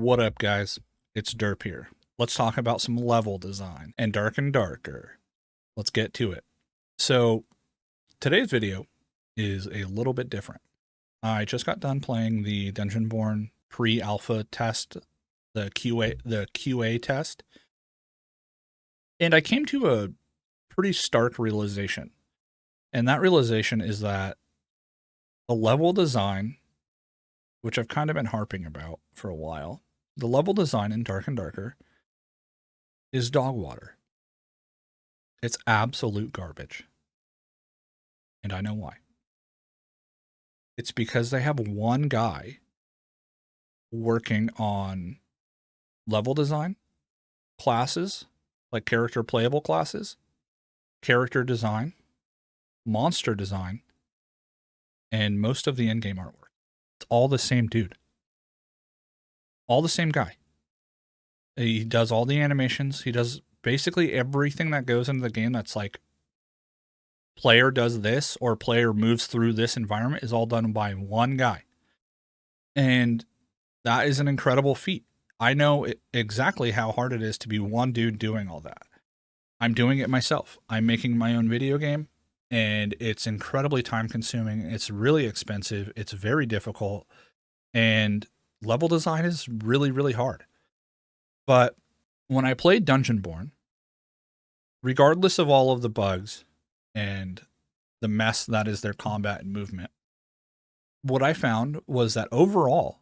What up, guys? It's Derp here. Let's talk about some level design and Dark and Darker. Let's get to it. So, today's video is a little bit different. I just got done playing the Dungeonborne pre-alpha test, the QA test, and I came to a pretty stark realization. And that realization is that the level design, which I've kind of been harping about for a while, the level design in Dark and Darker is dog water. It's absolute garbage. And I know why. It's because they have one guy working on level design, classes, like character playable classes, character design, monster design, and most of the in-game artwork. It's all the same dude. All the same guy. He does all the animations. He does basically everything that goes into the game that's like player does this or player moves through this environment is all done by one guy. And that is an incredible feat. I know exactly how hard it is to be one dude doing all that. I'm doing it myself. I'm making my own video game, and it's incredibly time consuming. It's really expensive. It's very difficult, and level design is really, really hard. But when I played Dungeonborne, regardless of all of the bugs and the mess that is their combat and movement, what I found was that overall,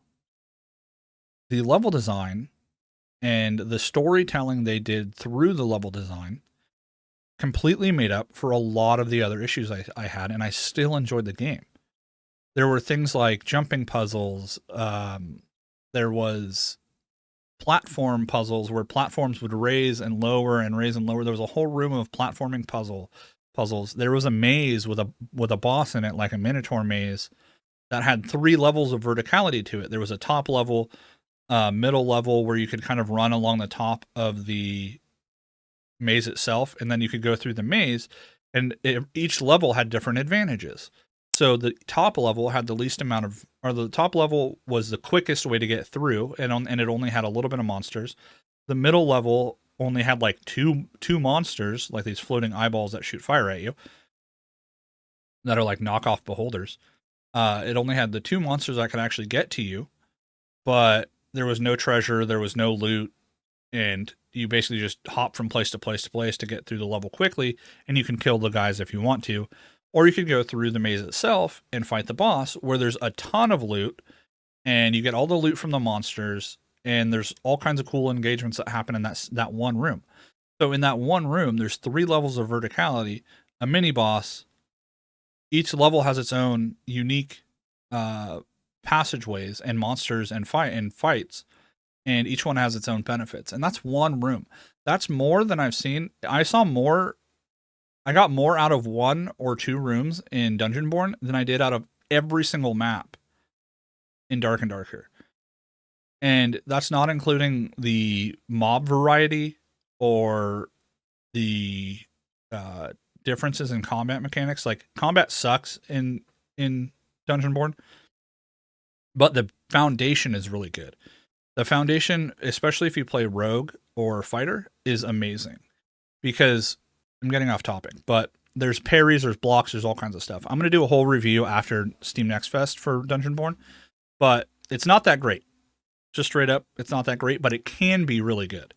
the level design and the storytelling they did through the level design completely made up for a lot of the other issues I had, and I still enjoyed the game. There were things like jumping puzzles. There was platform puzzles where platforms would raise and lower and raise and lower. There was a whole room of platforming puzzles. There was a maze with a boss in it, like a minotaur maze, that had 3 levels of verticality to it. There was a top level, middle level where you could kind of run along the top of the maze itself, and then you could go through the maze, and each level had different advantages. So the top level had the least amount of, or the top level was the quickest way to get through, and it only had a little bit of monsters. The middle level only had like two monsters, like these floating eyeballs that shoot fire at you, that are like knockoff beholders. It only had the 2 monsters that could actually get to you, but there was no treasure, there was no loot, and you basically just hop from place to place to place to get through the level quickly, and you can kill the guys if you want to. Or you could go through the maze itself and fight the boss, where there's a ton of loot, and you get all the loot from the monsters, and there's all kinds of cool engagements that happen in that one room. So in that one room, there's 3 levels of verticality, a mini boss. Each level has its own unique passageways and monsters and fights, and each one has its own benefits. And that's one room. That's more than I've seen. I got more out of 1 or 2 rooms in Dungeonborne than I did out of every single map in Dark and Darker. And that's not including the mob variety or the differences in combat mechanics. Like, combat sucks in Dungeonborne, but the foundation is really good. The foundation, especially if you play rogue or fighter, is amazing, because I'm getting off topic, but there's parries, there's blocks, there's all kinds of stuff. I'm going to do a whole review after Steam Next Fest for Dungeonborne, but it's not that great. Just straight up, it's not that great, but it can be really good.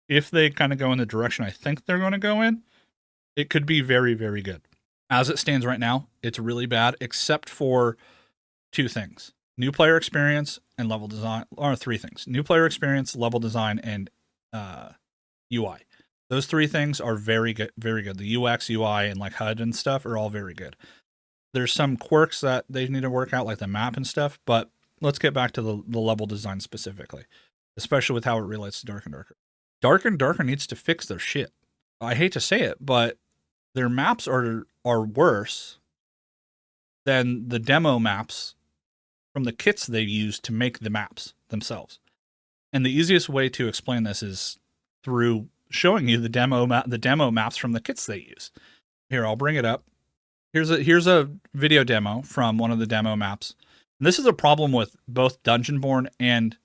If they kind of go in the direction I think they're going to go in, it could be very, very good. As it stands right now, it's really bad, except for 2 things: new player experience and level design, or 3 things: new player experience, level design, and UI. Those 3 things are very good, very good. The UX, UI, and like HUD and stuff are all very good. There's some quirks that they need to work out, like the map and stuff, but let's get back to the level design specifically, especially with how it relates to Dark and Darker. Dark and Darker needs to fix their shit. I hate to say it, but their maps are worse than the demo maps from the kits they used to make the maps themselves. And the easiest way to explain this is through showing you the demo maps from the kits they use. Here, I'll bring it up. Here's a video demo from one of the demo maps. And this is a problem with both Dungeonborne and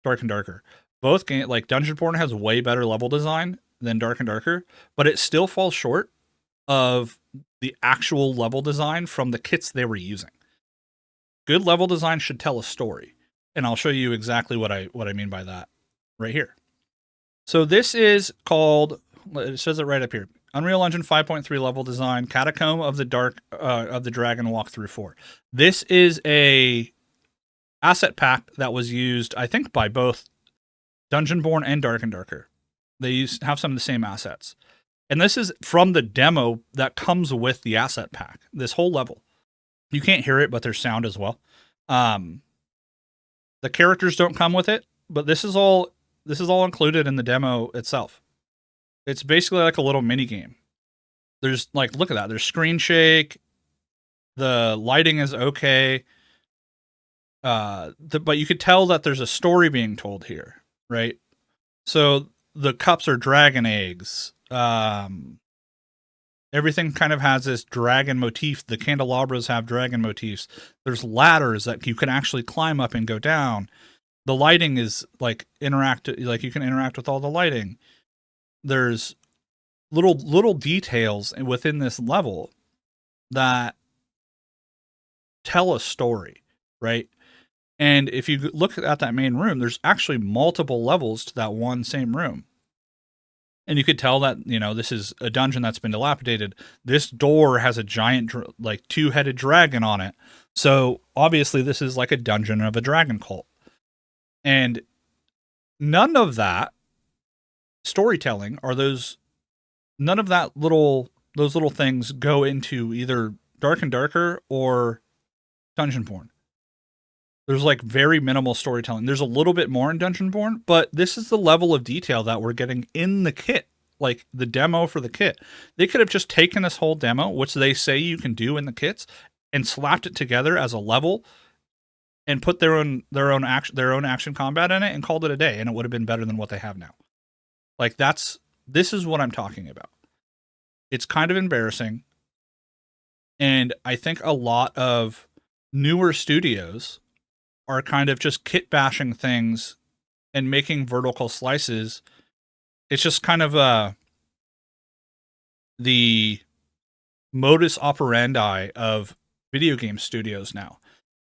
Dark and Darker. Both game like Dungeonborne has way better level design than Dark and Darker, but it still falls short of the actual level design from the kits they were using. Good level design should tell a story, and I'll show you exactly what I mean by that right here. So this is called, it says it right up here, Unreal Engine 5.3 level design, Catacomb of the Dragon Walkthrough 4. This is a asset pack that was used, I think, by both Dungeonborne and Dark and Darker. They have some of the same assets. And this is from the demo that comes with the asset pack, this whole level. You can't hear it, but there's sound as well. The characters don't come with it, but this is all included in the demo itself. It's basically like a little mini game. There's like, look at that. There's screen shake. The lighting is okay. But you could tell that there's a story being told here, right? So the cups are dragon eggs. Everything kind of has this dragon motif. The candelabras have dragon motifs. There's ladders that you can actually climb up and go down. The lighting is like like you can interact with all the lighting. There's little details within this level that tell a story, right? And if you look at that main room, there's actually multiple levels to that one same room. And you could tell that, you know, this is a dungeon that's been dilapidated. This door has a giant, like, two-headed dragon on it. So obviously this is like a dungeon of a dragon cult. And none of that storytelling or none of those little things go into either Dark and Darker or Dungeonborne. There's like very minimal storytelling. There's a little bit more in Dungeonborne, but this is the level of detail that we're getting in the kit, like the demo for the kit. They could have just taken this whole demo, which they say you can do in the kits, and slapped it together as a level and put their own action combat in it and called it a day, and it would have been better than what they have now. Like this is what I'm talking about. It's kind of embarrassing. And I think a lot of newer studios are kind of just kit bashing things and making vertical slices. It's just kind of the modus operandi of video game studios now.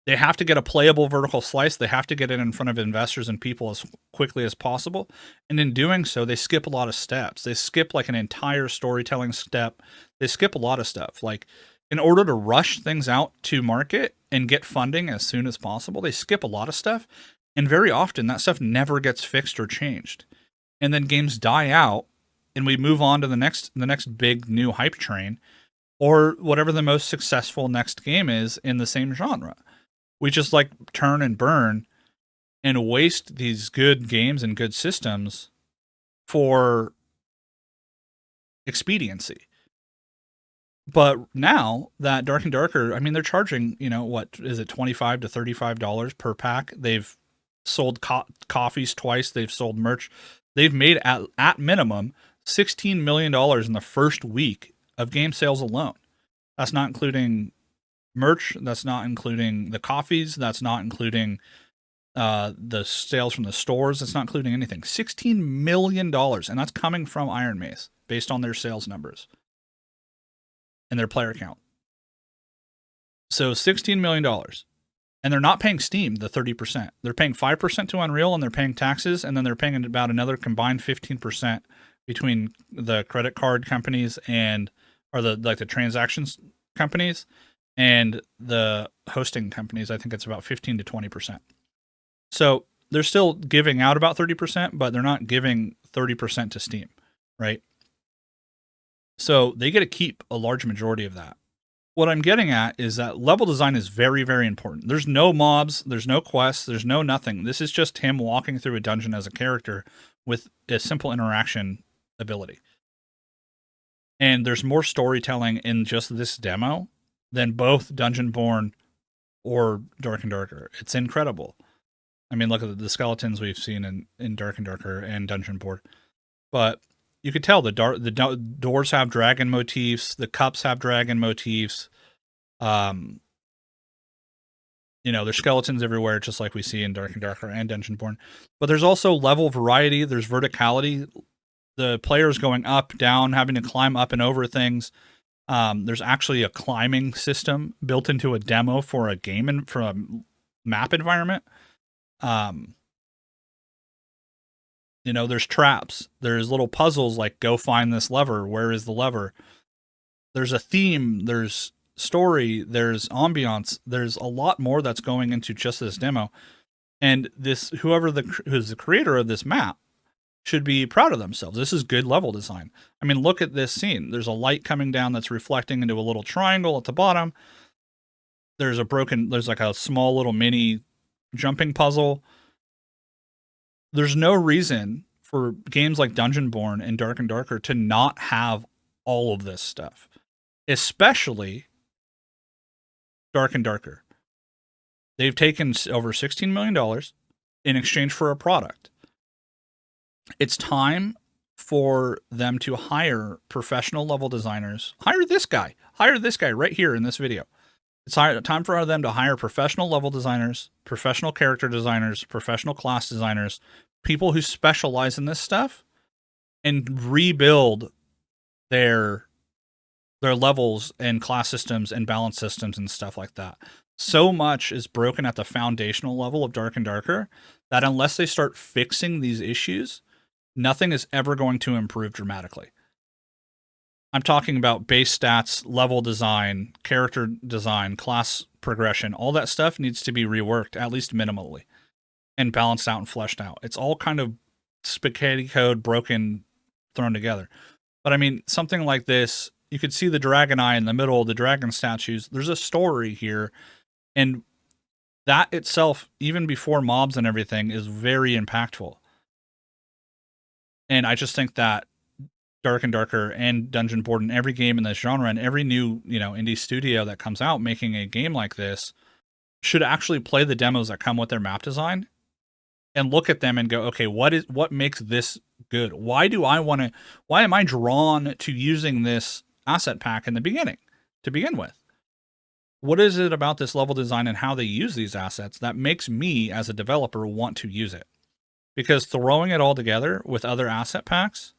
They have to get a playable vertical slice. They have to get it in front of investors and people as quickly as possible. And in doing so, they skip a lot of steps. They skip like an entire storytelling step. They skip a lot of stuff. Like, in order to rush things out to market and get funding as soon as possible, they skip a lot of stuff. And very often that stuff never gets fixed or changed. And then games die out and we move on to the next big new hype train or whatever the most successful next game is in the same genre. We just like turn and burn and waste these good games and good systems for expediency. But now that Dark and Darker, I mean, they're charging, you know, what is it, $25 to $35 per pack. They've sold coffees twice. They've sold merch. They've made at minimum $16 million in the first week of game sales alone. That's not including merch. That's not including the coffees. That's not including the sales from the stores. That's not including anything. $16 million. And that's coming from Iron Mace based on their sales numbers and their player count. So $16 million. And they're not paying Steam the 30%. They're paying 5% to Unreal, and they're paying taxes, and then they're paying about another combined 15% between the credit card companies or the transactions companies and the hosting companies. I think it's about 15 to 20%. So they're still giving out about 30%, but they're not giving 30% to Steam, right? So they get to keep a large majority of that. What I'm getting at is that level design is very, very important. There's no mobs, there's no quests, there's no nothing. This is just him walking through a dungeon as a character with a simple interaction ability. And there's more storytelling in just this demo than both Dungeonborne or Dark and Darker. It's incredible. I mean, look at the skeletons we've seen in Dark and Darker and Dungeonborne. But you could tell the doors have dragon motifs. The cups have dragon motifs. You You know, there's skeletons everywhere, just like we see in Dark and Darker and Dungeonborne. But there's also level variety. There's verticality. The players going up, down, having to climb up and over things. There's actually a climbing system built into a demo for a game and for a map environment. You know, there's traps. There's little puzzles like go find this lever. Where is the lever? There's a theme. There's story. There's ambiance. There's a lot more that's going into just this demo. And this, who's the creator of this map should be proud of themselves. This is good level design. I mean, look at this scene. There's a light coming down that's reflecting into a little triangle at the bottom. There's like a small little mini jumping puzzle. There's no reason for games like Dungeonborne and Dark and Darker to not have all of this stuff, especially Dark and Darker. They've taken over $16 million in exchange for a product. It's time for them to hire professional level designers. Hire this guy right here in this video. It's time for them to hire professional level designers, professional character designers, professional class designers, people who specialize in this stuff, and rebuild their levels and class systems and balance systems and stuff like that. So much is broken at the foundational level of Dark and Darker that unless they start fixing these issues, nothing is ever going to improve dramatically. I'm talking about base stats, level design, character design, class progression. All that stuff needs to be reworked, at least minimally, and balanced out and fleshed out. It's all kind of spaghetti code, broken, thrown together. But I mean, something like this, you could see the dragon eye in the middle, the dragon statues. There's a story here. And that itself, even before mobs and everything, is very impactful. And I just think that Dark and Darker and Dungeonborne and every game in this genre and every new, indie studio that comes out making a game like this should actually play the demos that come with their map design and look at them and go, okay, what makes this good? Why am I drawn to using this asset pack in the beginning to begin with? What is it about this level design and how they use these assets that makes me as a developer want to use it? Because throwing it all together with other asset packs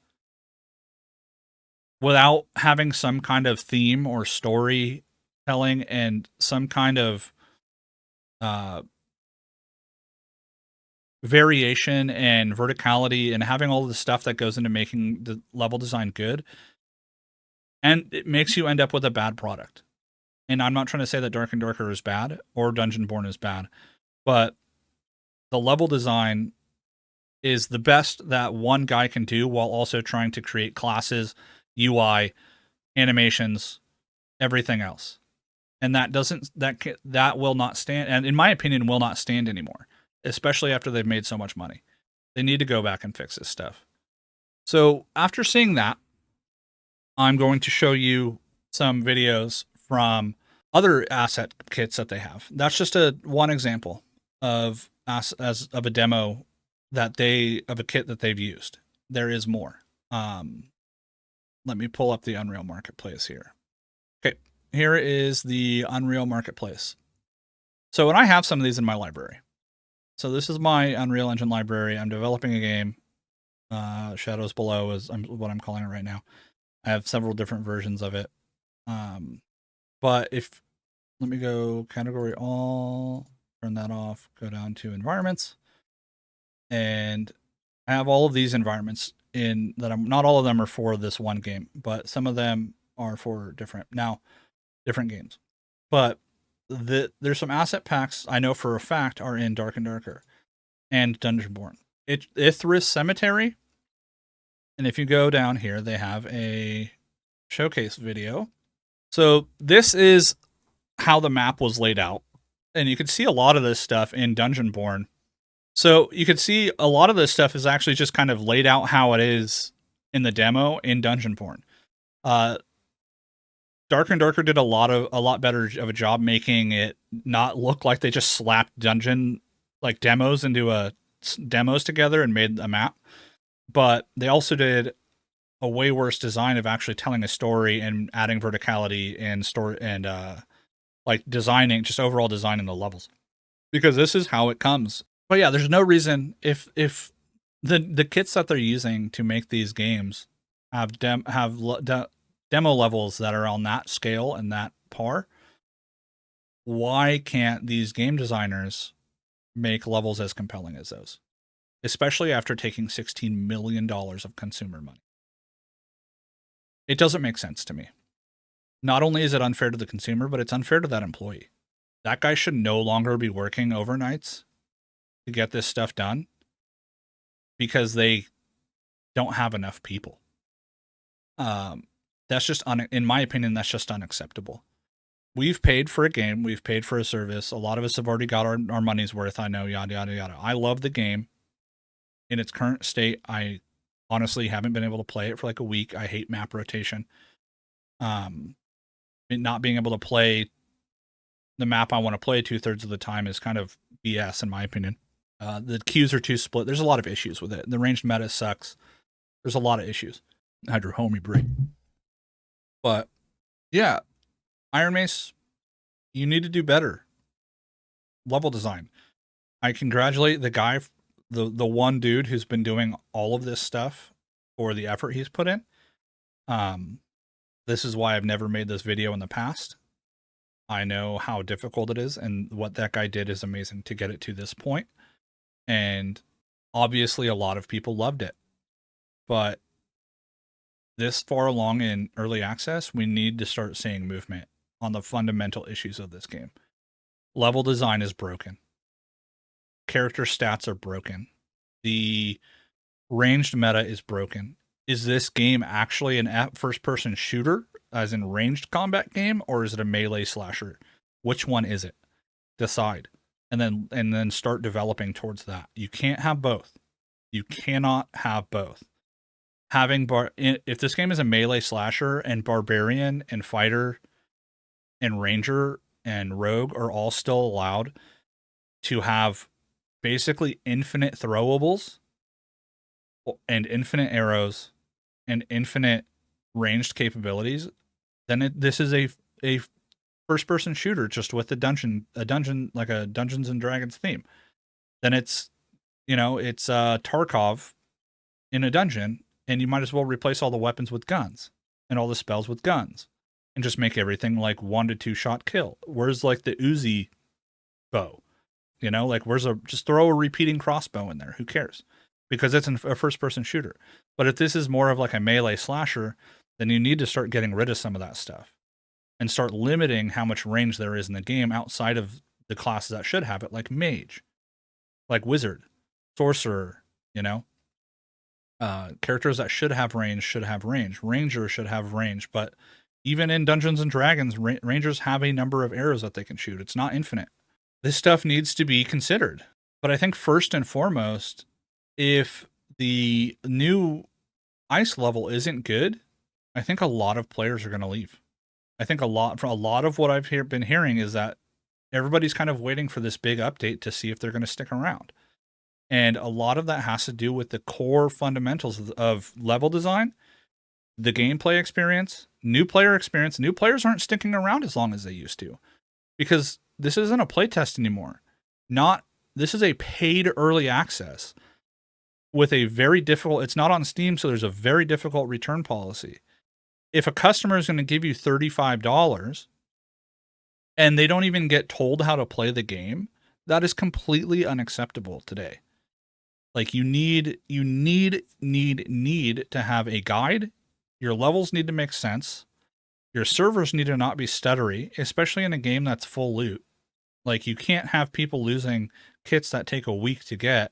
without having some kind of theme or storytelling and some kind of variation and verticality and having all the stuff that goes into making the level design good, and it makes you end up with a bad product. And I'm not trying to say that Dark and Darker is bad or Dungeonborne is bad, but the level design is the best that one guy can do while also trying to create classes, UI, animations, everything else. And that will not stand, and in my opinion, will not stand anymore, especially after they've made so much money. They need to go back and fix this stuff. So after seeing that, I'm going to show you some videos from other asset kits that they have. That's just one example of a demo of a kit that they've used. There is more. Let me pull up the Unreal Marketplace here. Okay, here is the Unreal Marketplace. So when I have some of these in my library. So this is my Unreal Engine library. I'm developing a game. Shadows Below is what I'm calling it right now. I have several different versions of it. But let me go category all, turn that off, go down to environments. And I have all of these environments not all of them are for this one game, but some of them are for different games. But there's some asset packs I know for a fact are in Dark and Darker and Dungeonborne. Ithris Cemetery. And if you go down here, they have a showcase video. So this is how the map was laid out. And you can see a lot of this stuff in Dungeonborne. So you can see a lot of this stuff is actually just kind of laid out how it is in the demo in Dungeonborne. Dark and Darker did a lot better of a job making it not look like they just slapped dungeon like demos into demos together and made a map. But they also did a way worse design of actually telling a story and adding verticality and story and like designing, just overall designing the levels. because this is how it comes. But yeah, there's no reason if the kits that they're using to make these games have demo levels that are on that scale and that par, why can't these game designers make levels as compelling as those? Especially after taking $16 million of consumer money. It doesn't make sense to me. Not only is it unfair to the consumer, but it's unfair to that employee. That guy should no longer be working overnights to get this stuff done because they don't have enough people. That's just, in my opinion, that's just unacceptable. We've paid for a game. We've paid for a service. A lot of us have already got our money's worth. I know, yada, yada, yada. I love the game. In its current state, I honestly haven't been able to play it for like a week. I hate map rotation. Not being able to play the map I want to play 2/3 of the time is kind of BS in my opinion. The queues are too split. There's a lot of issues with it. The ranged meta sucks. There's a lot of issues. Hydro homie break. But yeah, Iron Mace, you need to do better. Level design. I congratulate the guy, the one dude who's been doing all of this stuff for the effort he's put in. This is why I've never made this video in the past. I know how difficult it is, and what that guy did is amazing to get it to this point. And obviously a lot of people loved it. But this far along in early access, we need to start seeing movement on the fundamental issues of this game. Level design is broken. Character stats are broken. The ranged meta is broken. Is this game actually an first-person shooter, as in ranged combat game, or is it a melee slasher? Which one is it? Decide, and then start developing towards that. You can't have both. You cannot have both. If this game is a melee slasher and barbarian and fighter and ranger and rogue are all still allowed to have basically infinite throwables and infinite arrows and infinite ranged capabilities, then this is a first-person shooter just with a dungeon like a Dungeons and Dragons theme. Then it's Tarkov in a dungeon, and you might as well replace all the weapons with guns and all the spells with guns and just make everything like 1 to 2 shot kill. Where's like the Uzi bow? Just throw a repeating crossbow in there. Who cares? Because it's a first-person shooter. But if this is more of like a melee slasher, then you need to start getting rid of some of that stuff and start limiting how much range there is in the game outside of the classes that should have it, like mage, like wizard, sorcerer, characters that should have range. Ranger should have range. But even in Dungeons and Dragons, rangers have a number of arrows that they can shoot. It's not infinite. This stuff needs to be considered. But I think first and foremost, if the new ice level isn't good, I think a lot of players are going to leave. I think a lot of what I've been hearing is that everybody's kind of waiting for this big update to see if they're going to stick around. And a lot of that has to do with the core fundamentals of level design, the gameplay experience, new player experience. New players aren't sticking around as long as they used to, because this isn't a playtest anymore. This is a paid early access with a very difficult, it's not on Steam, so there's a very difficult return policy. If a customer is going to give you $35 and they don't even get told how to play the game, that is completely unacceptable today. Like you need to have a guide. Your levels need to make sense. Your servers need to not be stuttery, especially in a game that's full loot. Like you can't have people losing kits that take a week to get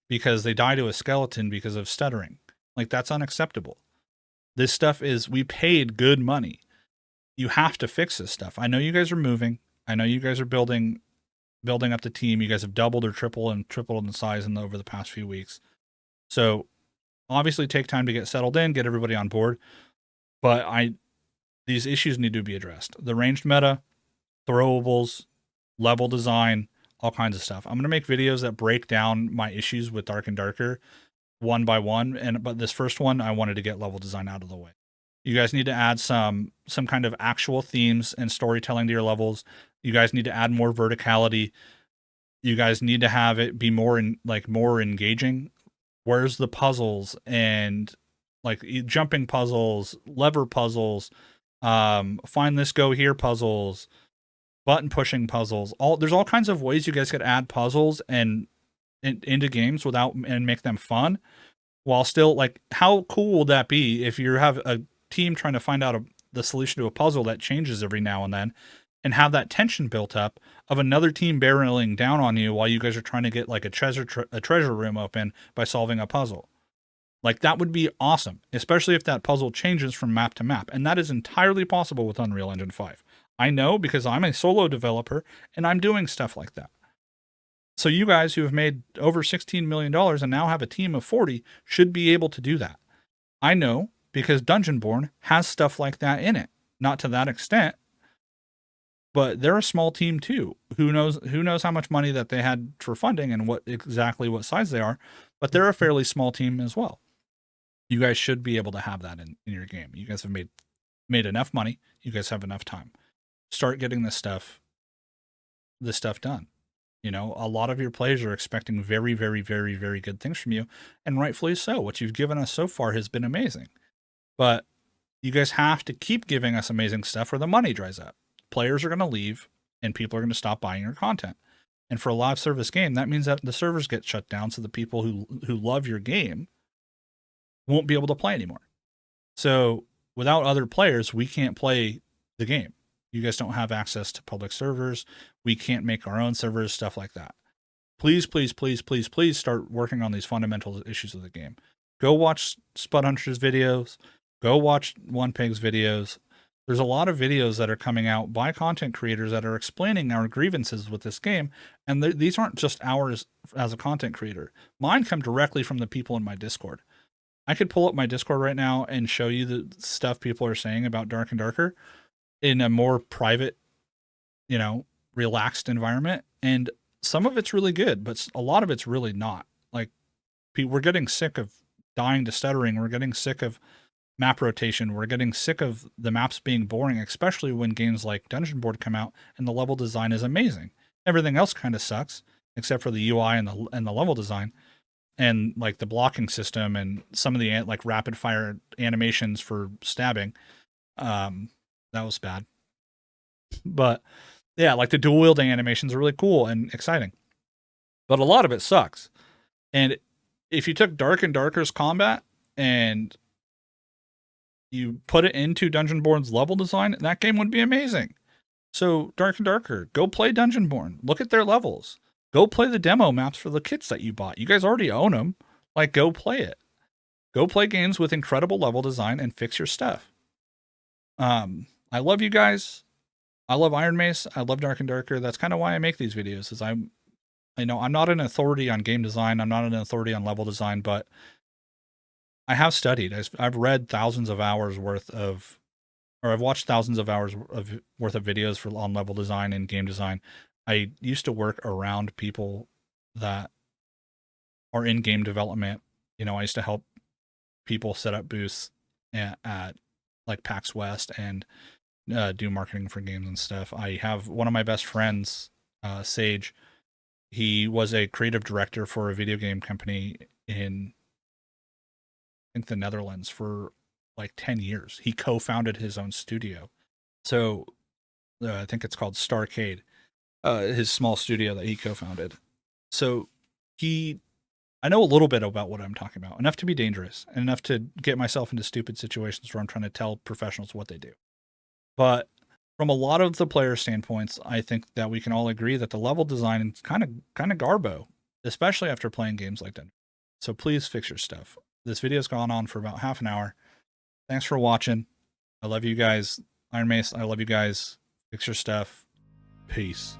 because they die to a skeleton because of stuttering. Like that's unacceptable. This stuff we paid good money. You have to fix this stuff. I know you guys are moving. I know you guys are building up the team. You guys have doubled or tripled in size over the past few weeks. So obviously take time to get settled in, get everybody on board. But these issues need to be addressed. The ranged meta, throwables, level design, all kinds of stuff. I'm going to make videos that break down my issues with Dark and Darker one by one. But this first one, I wanted to get level design out of the way. You guys need to add some kind of actual themes and storytelling to your levels. You guys need to add more verticality. You guys need to have it be more more engaging. Where's the puzzles and like jumping puzzles, lever puzzles, find this, go here puzzles, button pushing puzzles. There's all kinds of ways you guys could add puzzles and into games without and make them fun, while still like how cool would that be if you have a team trying to find out the solution to a puzzle that changes every now and then, and have that tension built up of another team barreling down on you while you guys are trying to get like a treasure room open by solving a puzzle. Like that would be awesome, especially if that puzzle changes from map to map, and that is entirely possible with Unreal Engine 5. I know because I'm a solo developer and I'm doing stuff like that. So you guys who have made over $16 million and now have a team of 40 should be able to do that. I know because Dungeonborne has stuff like that in it. Not to that extent, but they're a small team too. Who knows how much money that they had for funding and what size they are, but they're a fairly small team as well. You guys should be able to have that in your game. You guys have made enough money. You guys have enough time. Start getting this stuff done. You know, a lot of your players are expecting very, very, very, very good things from you, and rightfully so. What you've given us so far has been amazing. But you guys have to keep giving us amazing stuff or the money dries up. Players are going to leave, and people are going to stop buying your content. And for a live service game, that means that the servers get shut down, so the people who love your game won't be able to play anymore. So without other players, we can't play the game. You guys don't have access to public servers. We can't make our own servers, stuff like that. Please, please, please, please, please start working on these fundamental issues of the game. Go watch Spud Hunter's videos. Go watch One Pig's videos. There's a lot of videos that are coming out by content creators that are explaining our grievances with this game. And these aren't just ours as a content creator. Mine come directly from the people in my Discord. I could pull up my Discord right now and show you the stuff people are saying about Dark and Darker in a more private, relaxed environment. And some of it's really good, but a lot of it's really not. Like, we're getting sick of dying to stuttering. We're getting sick of map rotation. We're getting sick of the maps being boring, especially when games like Dungeonborne come out and the level design is amazing. Everything else kind of sucks, except for the UI and the level design, and like the blocking system and some of the like rapid fire animations for stabbing. That was bad. But yeah, like the dual wielding animations are really cool and exciting. But a lot of it sucks. And if you took Dark and Darker's combat and you put it into Dungeonborne's level design, that game would be amazing. So Dark and Darker, go play Dungeonborne. Look at their levels. Go play the demo maps for the kits that you bought. You guys already own them. Like, go play it. Go play games with incredible level design and fix your stuff. I love you guys. I love Iron Mace. I love Dark and Darker. That's kind of why I make these videos. Is I'm not an authority on game design. I'm not an authority on level design, but I have studied. I've read thousands of hours worth of, or I've watched thousands of hours worth of videos on level design and game design. I used to work around people that are in game development. I used to help people set up booths at like PAX West and do marketing for games and stuff. I have one of my best friends, Sage. He was a creative director for a video game company in, I think, the Netherlands for like 10 years. He co-founded his own studio. So I think it's called Starcade, his small studio that he co-founded. So I know a little bit about what I'm talking about, enough to be dangerous and enough to get myself into stupid situations where I'm trying to tell professionals what they do. But from a lot of the player standpoints, I think that we can all agree that the level design is kind of garbo, especially after playing games like that. So please fix your stuff. This video's gone on for about half an hour. Thanks for watching. I love you guys. Iron Mace, I love you guys. Fix your stuff. Peace.